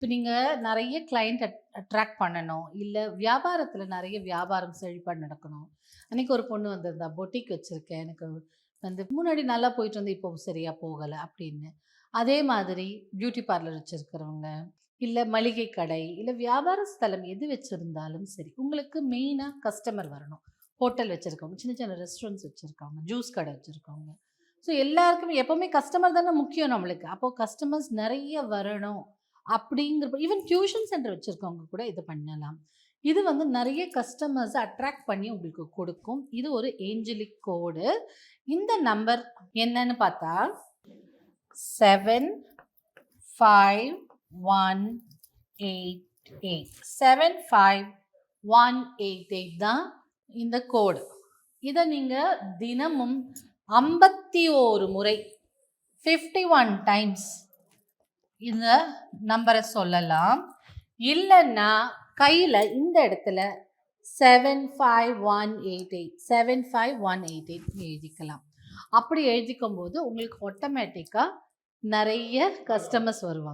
இப்போ நீங்கள் நிறைய கிளைண்ட் அட்ராக்ட் பண்ணணும், இல்லை வியாபாரத்தில் நிறைய வியாபாரம் செழிப்பாக நடக்கணும். அன்றைக்கி ஒரு பொண்ணு வந்திருந்தா, பொட்டிக் வச்சுருக்கேன், எனக்கு வந்து முன்னாடி நல்லா போயிட்டு வந்து இப்போ சரியாக போகலை அப்படின்னு. அதே மாதிரி பியூட்டி பார்லர் வச்சுருக்கிறவங்க, இல்லை மளிகை கடை, இல்லை வியாபார ஸ்தலம் எது வச்சுருந்தாலும் சரி, உங்களுக்கு மெயினாக கஸ்டமர் வரணும். ஹோட்டல் வச்சுருக்கவங்க, சின்ன சின்ன ரெஸ்டாரண்ட்ஸ் வச்சுருக்கவங்க, ஜூஸ் கடை வச்சுருக்கவங்க. ஸோ எல்லாருக்குமே எப்போவுமே கஸ்டமர் தானே முக்கியம் நம்மளுக்கு. அப்போது கஸ்டமர்ஸ் நிறைய வரணும் அப்படிங்கிறப்ப ஈவன் டியூஷன் சென்டர் வச்சுருக்கவங்க கூட இதை பண்ணலாம். இது வந்து நிறைய கஸ்டமர்ஸை அட்ராக்ட் பண்ணி உங்களுக்கு கொடுக்கும். இது ஒரு ஏஞ்சலிக் கோடு. இந்த நம்பர் என்னன்னு பார்த்தா 75188 75188 தான் இந்த கோடு. இதை நீங்கள் தினமும் 51 முறை 51 டைம்ஸ் இந்த நம்பரை சொல்லலாம். இல்லைன்னா கையில் இந்த இடத்துல 75188 75188 எழுதிக்கலாம். அப்படி எழுதிக்கும் போது உங்களுக்கு ஆட்டோமேட்டிக்காக நிறைய கஸ்டமர்ஸ் வருவாங்க.